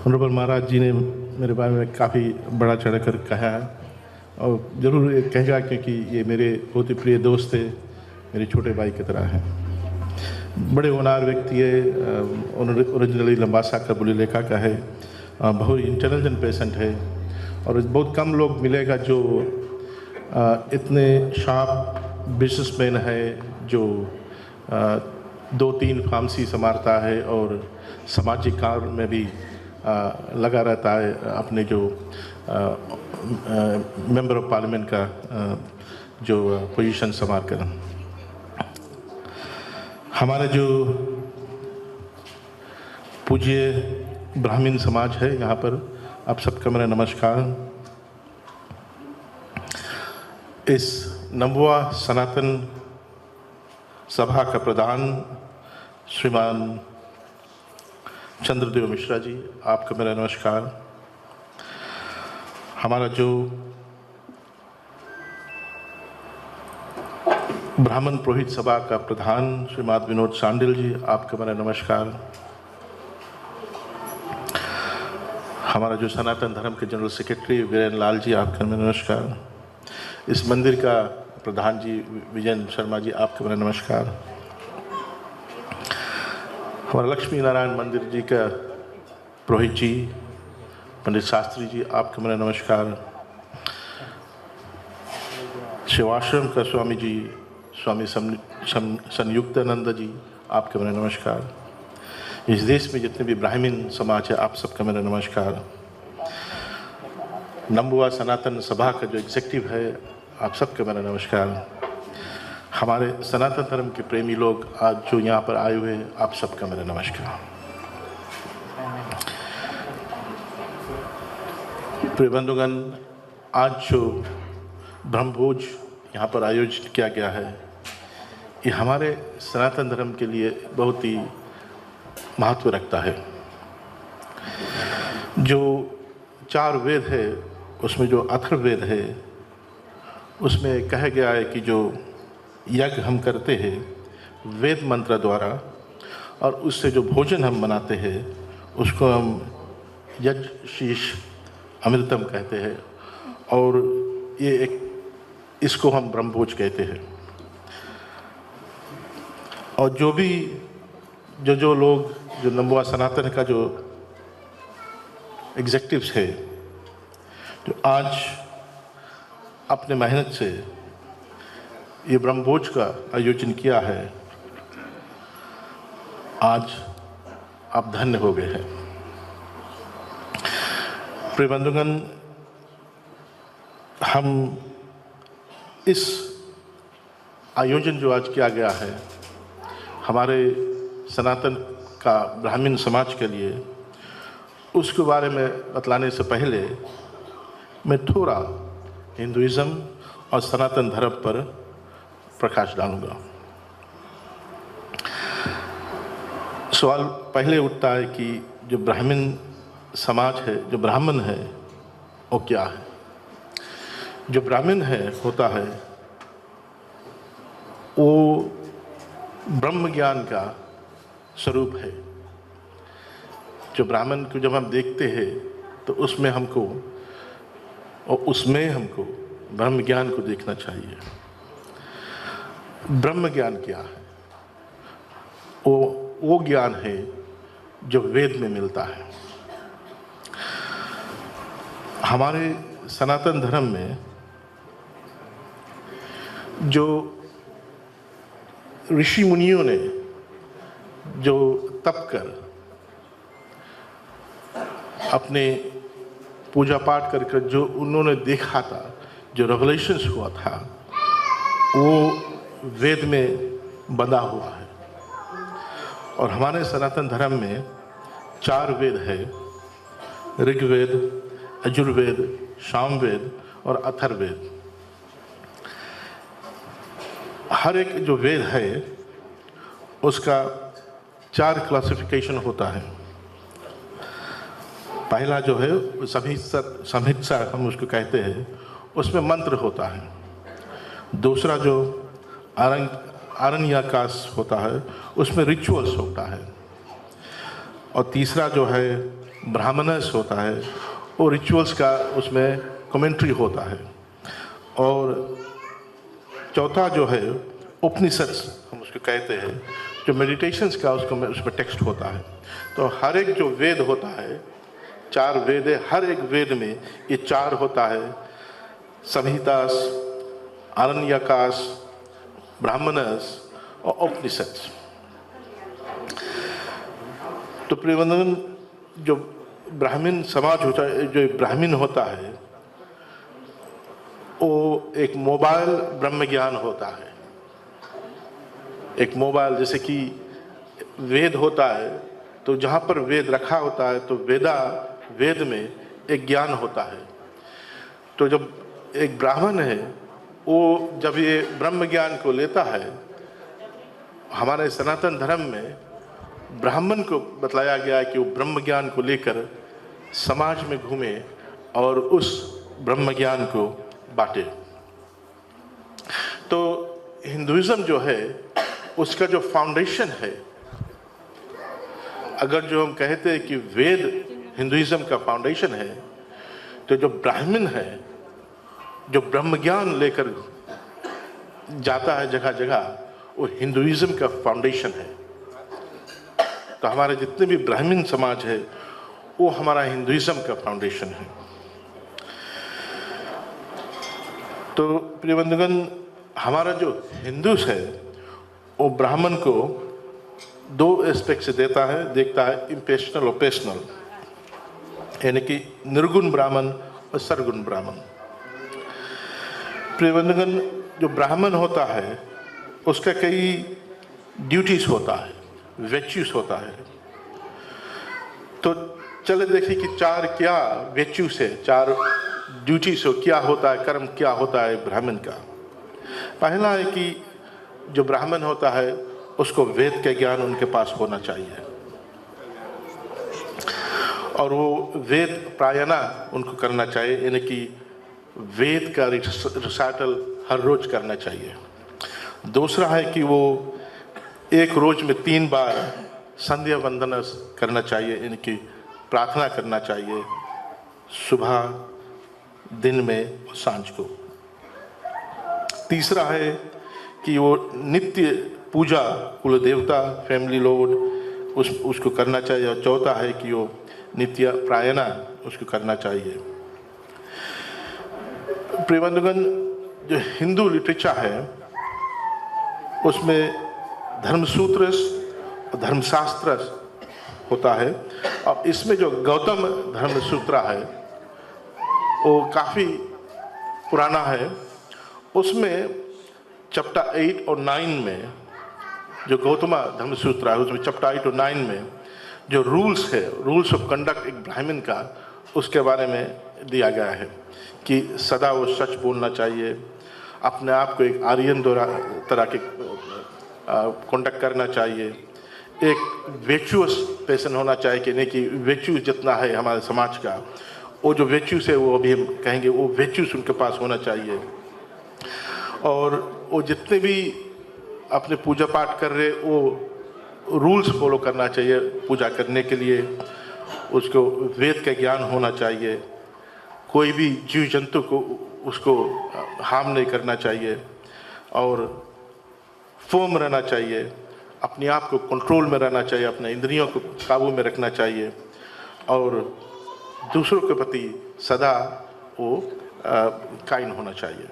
Honourable महाराज जी ने मेरे बारे में काफ़ी बड़ा चढ़ कर कहा है और ज़रूर ये कहेगा क्योंकि ये मेरे बहुत ही प्रिय दोस्त थे, मेरे छोटे भाई की तरह हैं। बड़े होनहार व्यक्ति है, ओरिजिनली लंबासा का बुली लेखा का है, बहुत इंटेलिजेंट पेशेंट है और बहुत कम लोग मिलेगा जो इतने शार्प बिजनेसमैन है जो 2-3 फार्मेसी संभालता है और सामाजिक कार्य में भी लगा रहता है, अपने जो मेंबर ऑफ पार्लियामेंट का जो पोजीशन संभाल कर। हमारे जो पूज्य ब्राह्मण समाज है यहाँ पर, आप सबका मेरा नमस्कार। इस 9वां सनातन सभा का प्रधान श्रीमान चंद्रदेव मिश्रा जी, आपका मेरा नमस्कार। हमारा जो ब्राह्मण पुरोहित सभा का प्रधान श्रीमान विनोद सांडिल जी, आपका मेरा नमस्कार। हमारा जो सनातन धर्म के जनरल सेक्रेटरी वीरेंद्र लाल जी, आपका मेरा नमस्कार। इस मंदिर का प्रधान जी विजय शर्मा जी, आपका मेरा नमस्कार। हमारा लक्ष्मी नारायण मंदिर जी का पुरोहित जी पंडित शास्त्री जी, आपका मेरा नमस्कार। शिवाश्रम का स्वामी जी स्वामी संयुक्तानंद जी, आपका मेरा नमस्कार। इस देश में जितने भी ब्राह्मण समाज है, आप सबका मेरा नमस्कार। 9वां सनातन सभा का जो एग्जीक्यूटिव है, आप सबका मेरा नमस्कार। हमारे सनातन धर्म के प्रेमी लोग आज जो यहाँ पर आए हुए हैं, आप सबका मेरा नमस्कार। प्रिय बंधुगण, आज जो ब्रह्मभोज यहाँ पर आयोजित किया गया है, ये हमारे सनातन धर्म के लिए बहुत ही महत्व रखता है। जो 4 वेद है, उसमें जो अथर्ववेद है, उसमें कहा गया है कि जो यज्ञ हम करते हैं वेद मंत्र द्वारा और उससे जो भोजन हम बनाते हैं उसको हम यज्ञ शीश अमृतम कहते हैं और ये इसको हम ब्रह्मभोज कहते हैं। और जो भी जो लोग जो 9वां सनातन का जो एग्जीक्यूटिव्स है, जो आज अपने मेहनत से ये ब्रह्मभोज का आयोजन किया है, आज आप धन्य हो गए हैं। प्रिय बंधुगण, हम इस आयोजन जो आज किया गया है हमारे सनातन का ब्राह्मण समाज के लिए, उसके बारे में बतलाने से पहले मैं थोड़ा हिंदुइज्म और सनातन धर्म पर प्रकाश डालूंगा। सवाल पहले उठता है कि जो ब्राह्मण समाज है, जो ब्राह्मण है, वो क्या है? जो ब्राह्मण होता है वो ब्रह्म ज्ञान का स्वरूप है। जो ब्राह्मण को जब हम देखते हैं तो उसमें हमको ब्रह्म ज्ञान को देखना चाहिए। ब्रह्म ज्ञान क्या है? वो ज्ञान है जो वेद में मिलता है। हमारे सनातन धर्म में जो ऋषि मुनियों ने जो तप कर अपने पूजा पाठ कर जो उन्होंने देखा था, जो रेवलेशंस हुआ था, वो वेद में बंधा हुआ है। और हमारे सनातन धर्म में 4 वेद है, ऋग्वेद, यजुर्वेद, सामवेद और अथर्ववेद। हर एक जो वेद है उसका 4 क्लासिफिकेशन होता है। पहला जो है संहिता हम उसको कहते हैं, उसमें मंत्र होता है। दूसरा जो आरण्यकाश होता है, उसमें रिचुअल्स होता है। और तीसरा जो है ब्राह्मणस होता है, वो रिचुअल्स का उसमें कमेंट्री होता है। और चौथा जो है उपनिषद हम उसको कहते हैं, जो मेडिटेशंस का उसमें टेक्स्ट होता है। तो हर एक जो वेद होता है, 4 वेद है, हर एक वेद में ये 4 होता है, संहितास, आरण्यकास, ब्राह्मणस और उपनिषद। तो प्रियवंदन, जो ब्राह्मण समाज होता है, जो ब्राह्मण होता है, वो एक मोबाइल ब्रह्म ज्ञान होता है। एक मोबाइल, जैसे कि वेद होता है, तो जहाँ पर वेद रखा होता है तो वेद में एक ज्ञान होता है। तो जब एक ब्राह्मण है, वो जब ये ब्रह्म ज्ञान को लेता है, हमारे सनातन धर्म में ब्राह्मण को बतलाया गया है कि वो ब्रह्म ज्ञान को लेकर समाज में घूमे और उस ब्रह्म ज्ञान को बांटे। तो हिंदुइज्म जो है, उसका जो फाउंडेशन है, अगर जो हम कहते हैं कि वेद हिंदुइज्म का फाउंडेशन है, तो जो ब्राह्मण है, जो ब्रह्म ज्ञान लेकर जाता है जगह जगह, वो हिंदुइज्म का फाउंडेशन है। तो हमारे जितने भी ब्राह्मण समाज है, वो हमारा हिंदुइज्म का फाउंडेशन है। तो प्रिय बंधुगण, हमारा जो हिंदूस है, वो ब्राह्मण को 2 एस्पेक्ट से देखता है, इम्पेशनल और पेशनल, यानी कि निर्गुण ब्राह्मण और सरगुण ब्राह्मण। प्रिय बंधुगण, जो ब्राह्मण होता है, उसका कई ड्यूटीज होता है, वेच्यूज होता है। तो चले देखिए कि 4 क्या वेच्यूज है, 4 ड्यूटीज हो, क्या होता है, कर्म क्या होता है ब्राह्मण का। पहला है कि जो ब्राह्मण होता है, उसको वेद का ज्ञान उनके पास होना चाहिए, और वो वेद प्रायना उनको करना चाहिए, यानी कि वेद का रिसाइटल हर रोज करना चाहिए। दूसरा है कि वो एक रोज में 3 बार संध्या वंदना करना चाहिए, यानी कि प्रार्थना करना चाहिए, सुबह, दिन में और सांझ को। तीसरा है कि वो नित्य पूजा, कुल देवता, फैमिली लॉर्ड, उसको करना चाहिए। और चौथा है कि वो नित्य प्रार्थना उसको करना चाहिए। प्रिय बंधुगण, जो हिंदू लिटरेचर है, उसमें धर्मसूत्र और धर्मशास्त्र होता है, और इसमें जो गौतम धर्मसूत्र है, वो काफ़ी पुराना है। उसमें चैप्टर 8 और 9 में, जो गौतम धर्मसूत्र है, उसमें चैप्टर 8 और 9 में जो रूल्स है, रूल्स ऑफ कंडक्ट एक ब्राह्मण का, उसके बारे में दिया गया है कि सदा वो सच बोलना चाहिए, अपने आप को एक आर्यन तरह के कंडक्ट करना चाहिए, एक वेचुअस पर्सन होना चाहिए, कि नहीं कि वेचुअस जितना है हमारे समाज का, वो जो वेच्यूस है, वो अभी हम कहेंगे, वो वेच्यूस उनके पास होना चाहिए। और वो जितने भी अपने पूजा पाठ कर रहे, वो रूल्स फॉलो करना चाहिए पूजा करने के लिए। उसको वेद का ज्ञान होना चाहिए, कोई भी जीव जंतु को उसको हार्म नहीं करना चाहिए, और फर्म रहना चाहिए, अपने आप को कंट्रोल में रहना चाहिए, अपने इंद्रियों को काबू में रखना चाहिए, और दूसरों के प्रति सदा वो काइंड होना चाहिए।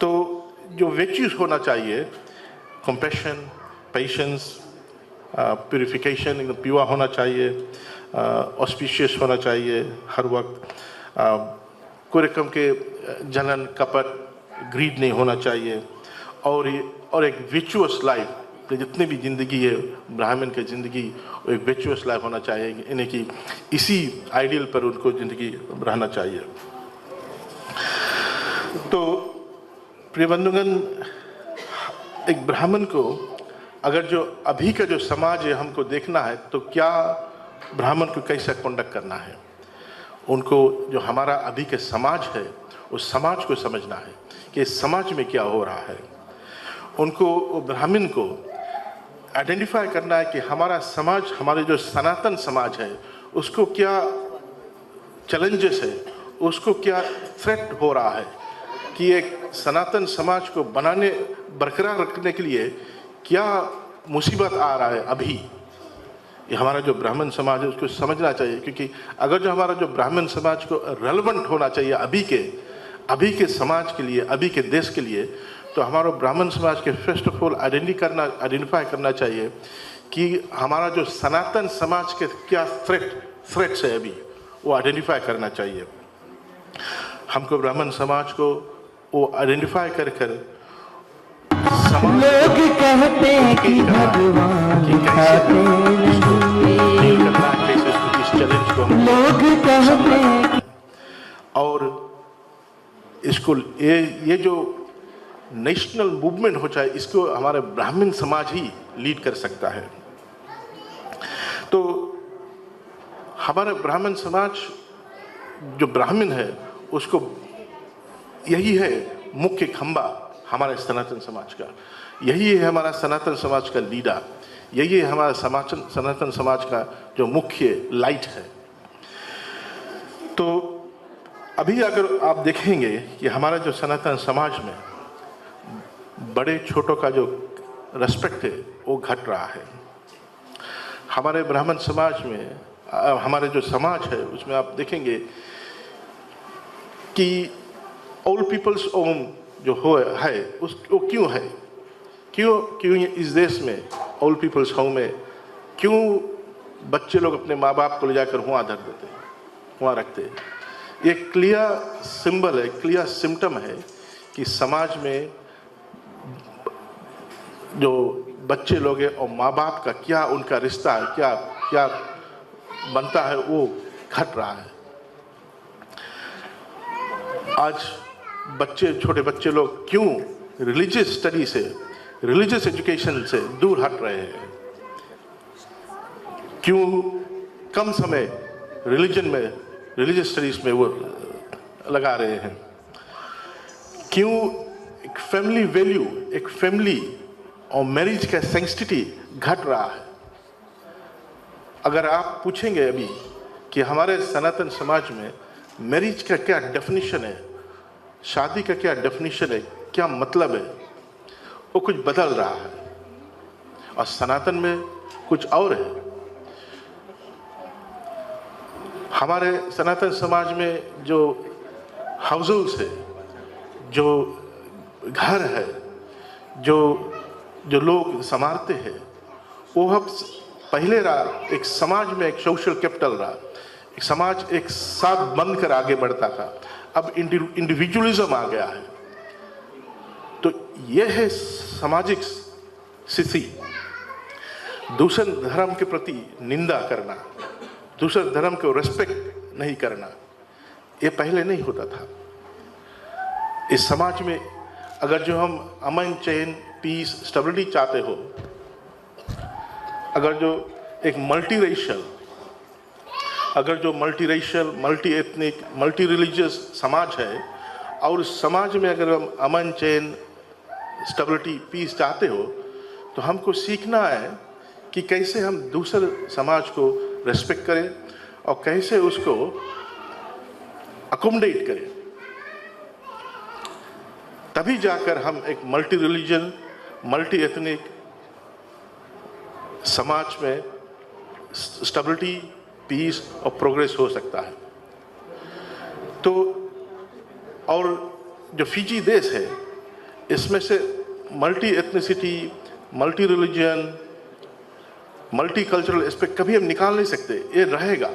तो जो वेच्यूज होना चाहिए, कंपैशन, पेशेंस, प्यूरिफिकेशन, एकदम प्योर होना चाहिए, ऑस्पिशियस होना चाहिए हर वक्त, कोई रकम के जलन, कपट, ग्रीड नहीं होना चाहिए, और एक विचुअस लाइफ, जितने भी ज़िंदगी है ब्राह्मण की ज़िंदगी, वो एक विचुअस लाइफ होना चाहिए, यानी कि इसी आइडियल पर उनको ज़िंदगी रहना चाहिए। तो प्रिय बंधुगण, एक ब्राह्मण को अगर जो अभी का जो समाज है हमको देखना है, तो क्या ब्राह्मण को कैसे कंडक्ट करना है, उनको जो हमारा अभी के समाज है, उस समाज को समझना है कि समाज में क्या हो रहा है। उनको, ब्राह्मण को आइडेंटिफाई करना है कि हमारा समाज, हमारे जो सनातन समाज है, उसको क्या चैलेंजेस है, उसको क्या थ्रेट हो रहा है, कि एक सनातन समाज को बरकरार रखने के लिए क्या मुसीबत आ रहा है अभी। ये हमारा जो ब्राह्मण समाज है उसको समझना चाहिए, क्योंकि अगर जो हमारा जो ब्राह्मण समाज को रेलेवेंट होना चाहिए अभी के समाज के लिए, अभी के देश के लिए, तो हमारा ब्राह्मण समाज के फर्स्ट ऑफ ऑल आइडेंटिफाई करना चाहिए कि हमारा जो सनातन समाज के क्या थ्रेट्स है अभी, वो आइडेंटिफाई करना चाहिए। हमको ब्राह्मण समाज को वो आइडेंटिफाई कर लोग कहते हैं कि भगवान खाते नहीं, लोग कहते हैं। और इसको ये जो नेशनल मूवमेंट हो जाए, इसको हमारे ब्राह्मण समाज ही लीड कर सकता है। तो हमारा ब्राह्मण समाज जो ब्राह्मण है उसको यही है मुख्य खंबा हमारे सनातन समाज का, यही है हमारा सनातन समाज का लीडर, यही है हमारा सनातन समाज का जो मुख्य लाइट है। तो अभी अगर आप देखेंगे कि हमारा जो सनातन समाज में बड़े छोटों का जो रेस्पेक्ट है वो घट रहा है। हमारे ब्राह्मण समाज में, हमारे जो समाज है उसमें आप देखेंगे कि ऑल पीपल्स ओम जो है वो क्यों है, क्यों इस देश में ऑल पीपल्स होम में क्यों बच्चे लोग अपने माँ बाप को ले जाकर वहाँ धर देते, वहाँ रखते। ये क्लियर सिंबल है, क्लियर सिम्टम है कि समाज में जो बच्चे लोग हैं और माँ बाप का क्या उनका रिश्ता है, क्या क्या बनता है, वो घट रहा है। आज छोटे बच्चे लोग क्यों रिलीजियस स्टडी से, रिलीजियस एजुकेशन से दूर हट रहे हैं, क्यों कम समय रिलीजियस स्टडीज में वो लगा रहे हैं, क्यों एक फैमिली वैल्यू, एक फैमिली और मैरिज का सेंसिटिविटी घट रहा है। अगर आप पूछेंगे अभी कि हमारे सनातन समाज में मैरिज का क्या डेफिनेशन है, शादी का क्या डेफिनेशन है, क्या मतलब है, वो कुछ बदल रहा है और सनातन में कुछ और है। हमारे सनातन समाज में जो हाउसेस है, जो घर है, जो लोग संभालते हैं, वो अब पहले रहा एक समाज में एक सोशल कैपिटल रहा, एक समाज एक साथ बनकर आगे बढ़ता था, अब इंडिविजुअलिज्म आ गया है। तो यह है सामाजिक स्थिति। दूसरे धर्म के प्रति निंदा करना, दूसरे धर्म को रेस्पेक्ट नहीं करना, ये पहले नहीं होता था। इस समाज में अगर जो हम अमन, चैन, पीस, स्टेबिलिटी चाहते हो, अगर जो एक मल्टी एथनिक, मल्टी रिलीजियस समाज है, और उस समाज में अगर हम अमन, चैन, स्टेबिलिटी, पीस चाहते हो, तो हमको सीखना है कि कैसे हम दूसरे समाज को रेस्पेक्ट करें और कैसे उसको अकोमोडेट करें। तभी जाकर हम एक मल्टी रिलीजन, मल्टी एथनिक समाज में स्टेबिलिटी, पीस और प्रोग्रेस हो सकता है। तो और जो फिजी देश है, इसमें से multi ethnicity, multi religion, multi cultural aspect कभी हम निकाल नहीं सकते, ये रहेगा।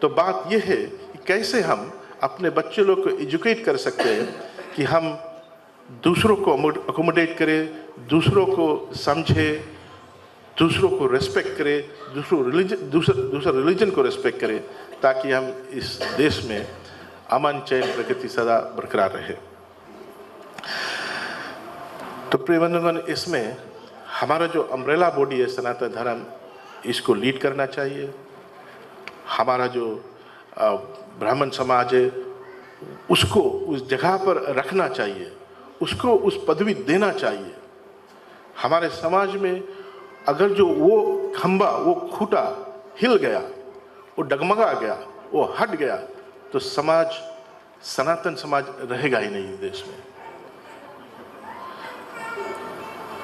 तो बात यह है कि कैसे हम अपने बच्चे लोग को एजुकेट कर सकते हैं कि हम दूसरों को अकोमोडेट करें, दूसरों को समझे, दूसरों को रेस्पेक्ट करें, दूसरे रिलीजन को रेस्पेक्ट करें, ताकि हम इस देश में अमन, चैन, प्रगति सदा बरकरार रहे। तो प्रिय बंधुगण, इसमें हमारा जो अम्ब्रेला बॉडी है सनातन धर्म, इसको लीड करना चाहिए। हमारा जो ब्राह्मण समाज है उसको उस जगह पर रखना चाहिए, उसको उस पदवी देना चाहिए। हमारे समाज में अगर जो वो खंबा, वो खूंटा हिल गया, वो डगमगा गया, वो हट गया, तो समाज, सनातन समाज रहेगा ही नहीं देश में।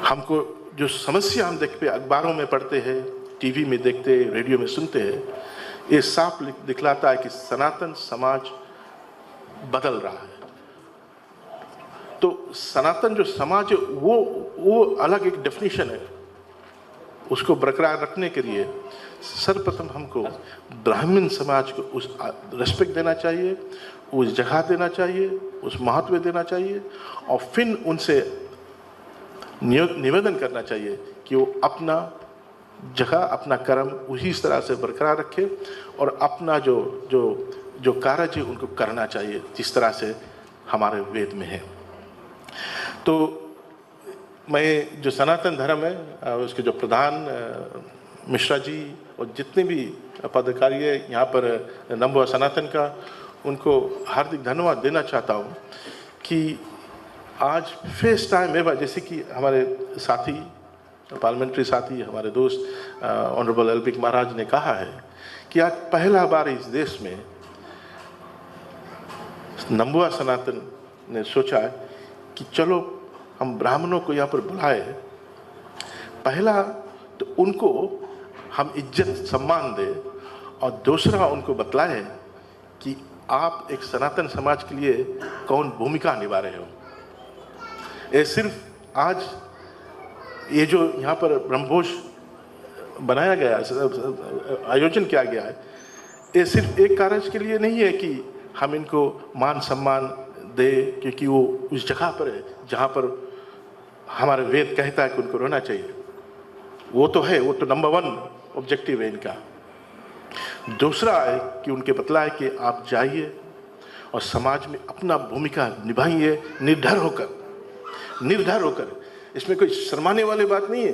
हमको जो समस्या हम देखते अखबारों में पढ़ते हैं, टीवी में देखते, रेडियो में सुनते हैं, ये साफ दिखलाता है कि सनातन समाज बदल रहा है। तो सनातन जो समाज है वो अलग एक डेफिनेशन है। उसको बरकरार रखने के लिए सर्वप्रथम हमको ब्राह्मण समाज को उस रिस्पेक्ट देना चाहिए, उस जगह देना चाहिए, उस महत्व देना चाहिए, और फिर उनसे निवेदन करना चाहिए कि वो अपना जगह, अपना कर्म उसी तरह से बरकरार रखे और अपना जो कार्य है उनको करना चाहिए जिस तरह से हमारे वेद में है। तो मैं जो सनातन धर्म है उसके जो प्रधान मिश्रा जी और जितने भी पदाधिकारी है यहाँ पर नमो सनातन का, उनको हार्दिक धन्यवाद देना चाहता हूँ कि आज फर्स्ट टाइम एवर, जैसे कि हमारे साथी, पार्लियामेंट्री साथी, हमारे दोस्त ऑनरेबल एलपी महाराज ने कहा है कि आज पहला बार इस देश में नमो सनातन ने सोचा है कि चलो हम ब्राह्मणों को यहाँ पर बुलाए। पहला तो उनको हम इज्जत सम्मान दें और दूसरा उनको बतलाए कि आप एक सनातन समाज के लिए कौन भूमिका निभा रहे हो। ये सिर्फ आज ये जो यहाँ पर ब्रह्मभोज बनाया गया, आयोजन किया गया है, ये सिर्फ एक कार्य के लिए नहीं है कि हम इनको मान सम्मान दे क्योंकि वो उस जगह पर है जहाँ पर हमारे वेद कहता है कि उनको रहना चाहिए। वो तो है, वो तो नंबर 1 ऑब्जेक्टिव है इनका। दूसरा है कि उनके बतला है कि आप जाइए और समाज में अपना भूमिका निभाइए निर्भर होकर। इसमें कोई शर्माने वाली बात नहीं है,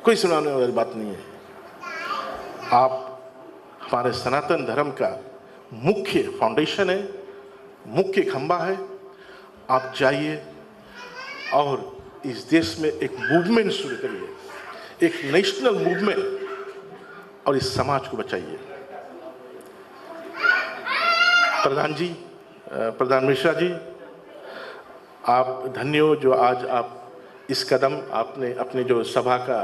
कोई शर्माने वाली बात नहीं है। आप हमारे सनातन धर्म का मुख्य फाउंडेशन है, मुख्य खंबा है। आप जाइए और इस देश में एक मूवमेंट शुरू करिए, एक नेशनल मूवमेंट, और इस समाज को बचाइए। प्रधान मिश्रा जी, आप धन्य हो जो आज आप इस कदम आपने अपने जो सभा का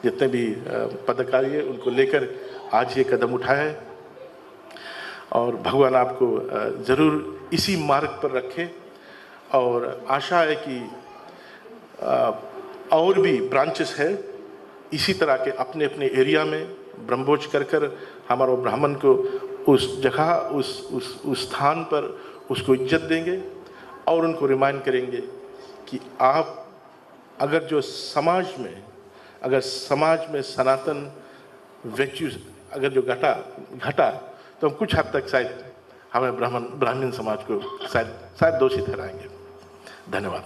जितने भी पदाधिकारी है उनको लेकर आज ये कदम उठाया है, और भगवान आपको ज़रूर इसी मार्ग पर रखे। और आशा है कि और भी ब्रांचेस है इसी तरह के अपने अपने एरिया में ब्रह्मभोज कर हमारे ब्राह्मण को उस जगह, उस स्थान पर उसको इज्जत देंगे और उनको रिमाइंड करेंगे कि आप अगर समाज में सनातन वैल्यूज अगर जो घटा तो हम कुछ हद तक शायद हमें ब्राह्मण समाज को शायद दोषी ठहराएंगे। धन्यवाद।